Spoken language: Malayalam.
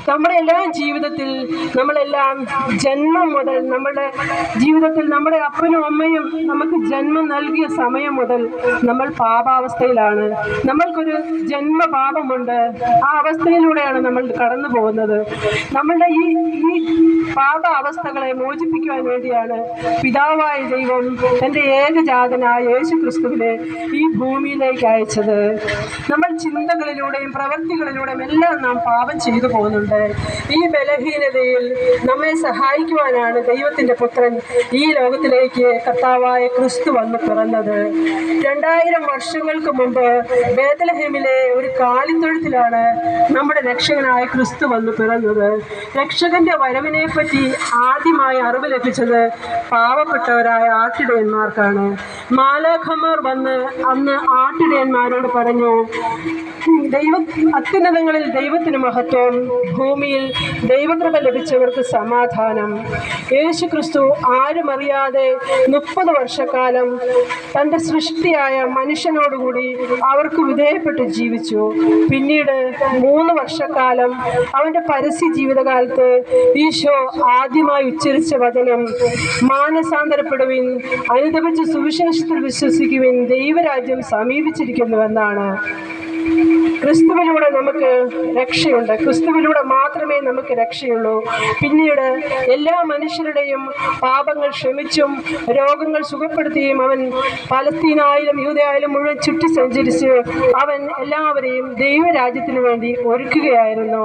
നമ്മുടെ എല്ലാ ജീവിതത്തിൽ നമ്മളെല്ലാം ജന്മം മുതൽ നമ്മുടെ ജീവിതത്തിൽ നമ്മുടെ അപ്പനും അമ്മയും നമുക്ക് ജന്മം നൽകിയ സമയം മുതൽ നമ്മൾ പാപാവസ്ഥയിലാണ്. നമ്മൾക്കൊരു ജന്മപാപമുണ്ട്. ആ അവസ്ഥയിലൂടെയാണ് നമ്മൾ കടന്നു പോകുന്നത്. നമ്മളുടെ ഈ പാപ അവസ്ഥകളെ മോചിപ്പിക്കുവാൻ വേണ്ടിയാണ് പിതാവായ ദൈവം തൻ്റെ ഏകജാതനായ യേശു ക്രിസ്തുവിനെ ഈ ഭൂമിയിലേക്ക് അയച്ചത്. നമ്മൾ ചിന്തകളിലൂടെയും പ്രവൃത്തികളിലൂടെയും എല്ലാം നാം പാപം ചെയ്തു പോകുന്നുണ്ട്. ഈ ബലഹീനതയിൽ നമ്മെ സഹായിക്കുവാനാണ് ദൈവത്തിൻ്റെ പുത്രൻ ഈ ലോകത്തിലേക്ക് കർത്താവായ ക്രിസ്തു വന്ന് പിറന്നത്. 2000 വർഷങ്ങൾക്ക് മുമ്പ് ബേത്ലഹേമിലെ ഒരു കാലിത്തൊഴുത്തിലാണ് നമ്മുടെ രക്ഷകനായ ക്രിസ്തു വന്ന് പിറന്നത്. രക്ഷകന്റെ വരവിനെ പറ്റി ആദ്യമായി അറിവ് ലഭിച്ചത് പാവപ്പെട്ടവരായ ആട്ടിടയന്മാർക്കാണ്. മാലാഖമാർ വന്ന് അന്ന് ആട്ടിടയന്മാരോട് പറഞ്ഞു, അത്യുന്നതങ്ങളിൽ ദൈവത്തിന് മഹത്വം, ഭൂമിയിൽ ദൈവകൃപ ലഭിച്ചവർക്ക് സമാധാനം. യേശു ക്രിസ്തു ആരും അറിയാതെ 30 വർഷക്കാലം തൻ്റെ സൃഷ്ടിയായ മനുഷ്യനോടുകൂടി അവർക്ക് വിധേയപ്പെട്ട് ജീവിച്ചു. പിന്നീട് 3 വർഷക്കാലം അവൻ്റെ പരസ്യ ജീവിതകാലത്ത് ഈശോ ആദ്യമായി ഉച്ചരിച്ച വചനം, മാനസാന്തരപ്പെടുവിൻ, അനുതപിച്ച് സുവിശേഷത്തിൽ വിശ്വസിക്കുവിൻ, ദൈവരാജ്യം സമീപിച്ചിരിക്കുന്നുവെന്നാണ്. ക്രിസ്തുവിലൂടെ നമുക്ക് രക്ഷയുണ്ട്. ക്രിസ്തുവിലൂടെ മാത്രമേ നമുക്ക് രക്ഷയുള്ളൂ. പിന്നീട് എല്ലാ മനുഷ്യരുടെയും പാപങ്ങൾ ക്ഷമിച്ചും രോഗങ്ങൾ സുഖപ്പെടുത്തിയും അവൻ പലസ്തീനായാലും യൂദയായാലും മുഴുവൻ ചുറ്റി സഞ്ചരിച്ച് അവൻ എല്ലാവരെയും ദൈവരാജ്യത്തിന് വേണ്ടി ഒരുക്കുകയായിരുന്നു.